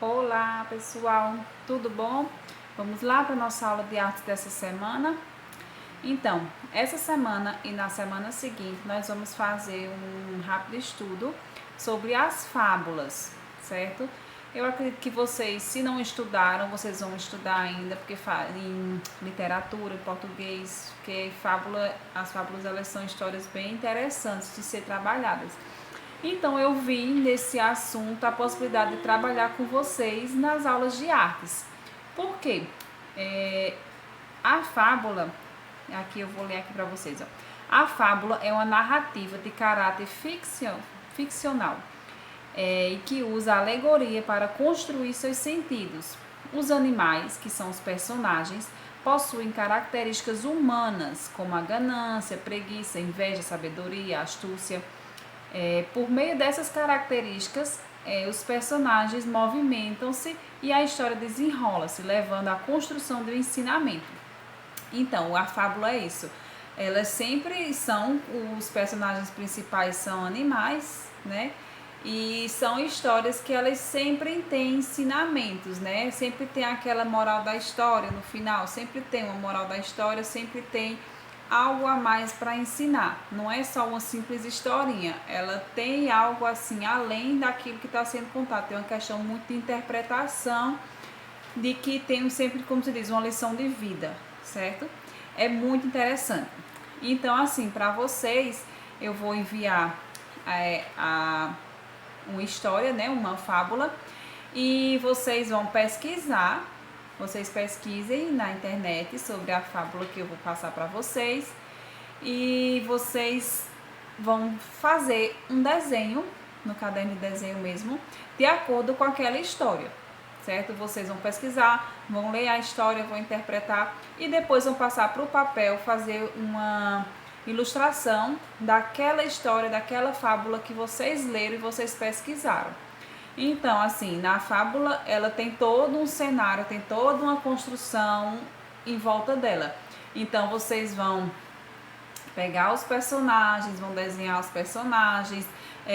Olá pessoal, tudo bom? Vamos lá para a nossa aula de arte dessa semana? Então, essa semana e na semana seguinte nós vamos fazer um rápido estudo sobre as fábulas, certo? Eu acredito que vocês, se não estudaram, vocês vão estudar ainda, porque em literatura, em português, porque as fábulas elas são histórias bem interessantes de ser trabalhadas. Então eu vi nesse assunto a possibilidade de trabalhar com vocês nas aulas de artes. Por quê? A fábula, aqui eu vou ler aqui para vocês, ó. A fábula é uma narrativa de caráter ficcional e que usa a alegoria para construir seus sentidos. Os animais, que são os personagens, possuem características humanas, como a ganância, preguiça, inveja, sabedoria, astúcia. Por meio dessas características, os personagens movimentam-se e a história desenrola-se, levando à construção do ensinamento. Então, a fábula é isso. Elas sempre são, os personagens principais são animais, né? E são histórias que elas sempre têm ensinamentos, né? Sempre tem aquela moral da história no final, sempre tem uma moral da história, sempre tem algo a mais para ensinar. Não é só uma simples historinha, ela tem algo assim além daquilo que está sendo contado. Tem uma questão muito de interpretação, de que tem sempre, como se diz, uma lição de vida, certo? É muito interessante. Então, assim, para vocês, eu vou enviar uma história, né, uma fábula, e vocês vão pesquisar. Vocês pesquisem na internet sobre a fábula que eu vou passar para vocês e vocês vão fazer um desenho, no caderno de desenho mesmo, de acordo com aquela história, certo? Vocês vão pesquisar, vão ler a história, vão interpretar e depois vão passar para o papel, fazer uma ilustração daquela história, daquela fábula que vocês leram e vocês pesquisaram. Então, assim, na fábula ela tem todo um cenário, tem toda uma construção em volta dela. Então, vocês vão pegar os personagens, vão desenhar os personagens.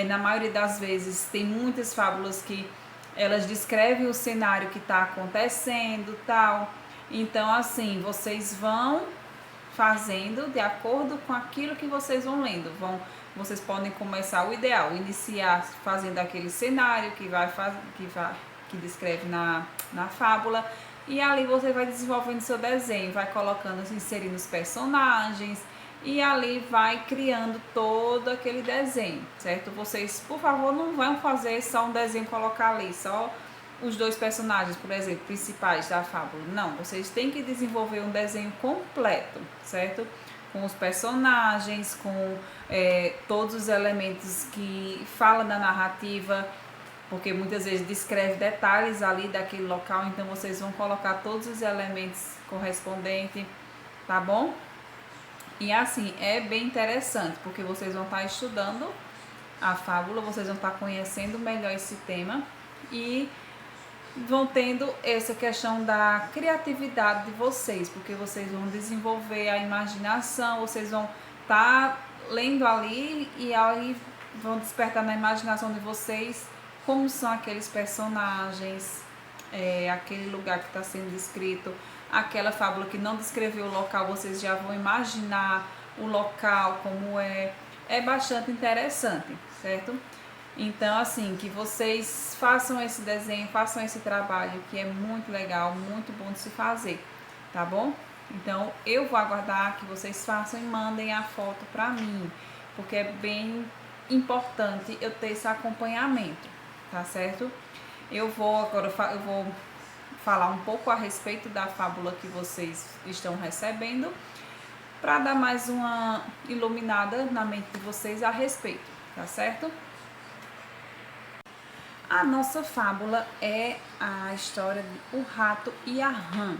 Na maioria das vezes, tem muitas fábulas que elas descrevem o cenário que está acontecendo, tal. Então, assim, vocês vão fazendo de acordo com aquilo que vocês vão lendo. Vocês podem começar o ideal, iniciar fazendo aquele cenário que descreve na fábula, e ali você vai desenvolvendo seu desenho, vai colocando, inserindo os personagens, e ali vai criando todo aquele desenho, certo? Vocês, por favor, não vão fazer só um desenho e colocar ali, só os dois personagens, por exemplo, principais da fábula. Não, vocês têm que desenvolver um desenho completo, certo? Com os personagens, com todos os elementos que fala da narrativa, porque muitas vezes descreve detalhes ali daquele local, então vocês vão colocar todos os elementos correspondentes, tá bom? E assim, é bem interessante, porque vocês vão estar estudando a fábula, vocês vão estar conhecendo melhor esse tema e vão tendo essa questão da criatividade de vocês, porque vocês vão desenvolver a imaginação, vocês vão estar lendo ali e aí vão despertar na imaginação de vocês como são aqueles personagens, aquele lugar que está sendo descrito, aquela fábula que não descreveu o local, vocês já vão imaginar o local como é. É bastante interessante, certo? Então, assim, que vocês façam esse desenho, façam esse trabalho, que é muito legal, muito bom de se fazer, tá bom? Então, eu vou aguardar que vocês façam e mandem a foto pra mim, porque é bem importante eu ter esse acompanhamento, tá certo? Eu vou falar um pouco a respeito da fábula que vocês estão recebendo, para dar mais uma iluminada na mente de vocês a respeito, tá certo? A nossa fábula é a história de O Rato e a Rã.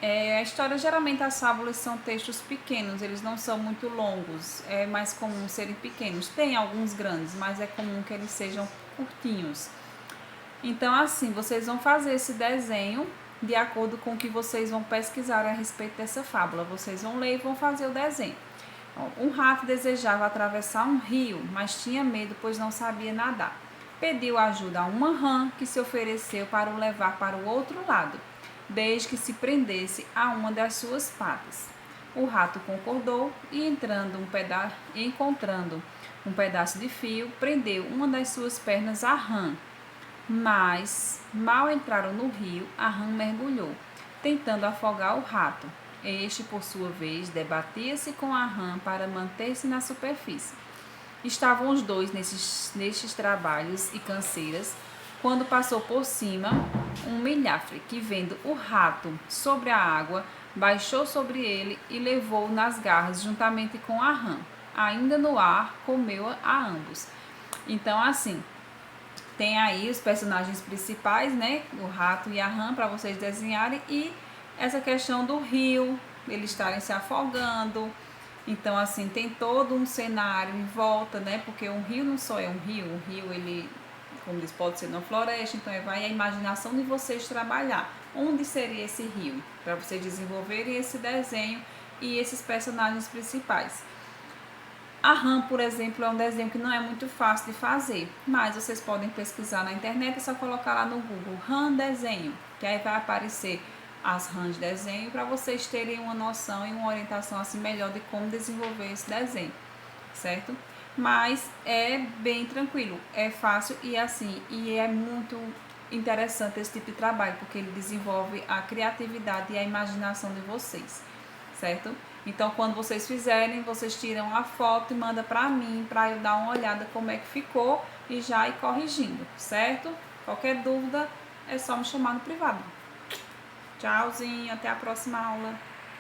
A história, geralmente as fábulas são textos pequenos, eles não são muito longos, é mais comum serem pequenos. Tem alguns grandes, mas é comum que eles sejam curtinhos. Então, assim, vocês vão fazer esse desenho de acordo com o que vocês vão pesquisar a respeito dessa fábula. Vocês vão ler e vão fazer o desenho. Um rato desejava atravessar um rio, mas tinha medo, pois não sabia nadar. pediu ajuda a uma rã que se ofereceu para o levar para o outro lado, desde que se prendesse a uma das suas patas. O rato concordou e, encontrando um pedaço de fio, prendeu uma das suas pernas à rã. Mas, mal entraram no rio, a rã mergulhou, tentando afogar o rato. Este, por sua vez, debatia-se com a rã para manter-se na superfície. Estavam os dois nestes trabalhos e canseiras, quando passou por cima um milhafre que, vendo o rato sobre a água, baixou sobre ele e levou-o nas garras juntamente com a rã. Ainda no ar, comeu a ambos. Então, assim, tem aí os personagens principais, né? O rato e a rã, para vocês desenharem. E essa questão do rio, eles estarem se afogando. Então, assim, tem todo um cenário em volta, né? Porque um rio não só é um rio ele, como diz, pode ser uma floresta. Então, vai a imaginação de vocês trabalhar. Onde seria esse rio? Para vocês desenvolverem esse desenho e esses personagens principais. A rã, por exemplo, é um desenho que não é muito fácil de fazer, mas vocês podem pesquisar na internet, é só colocar lá no Google rã desenho, que aí vai aparecer as rãs de desenho para vocês terem uma noção e uma orientação assim melhor de como desenvolver esse desenho, certo? Mas é bem tranquilo, é fácil e assim, e é muito interessante esse tipo de trabalho, porque ele desenvolve a criatividade e a imaginação de vocês, certo? Então, quando vocês fizerem, vocês tiram a foto e mandam para mim, para eu dar uma olhada como é que ficou e já ir corrigindo, certo? Qualquer dúvida é só me chamar no privado. Tchauzinho, até a próxima aula.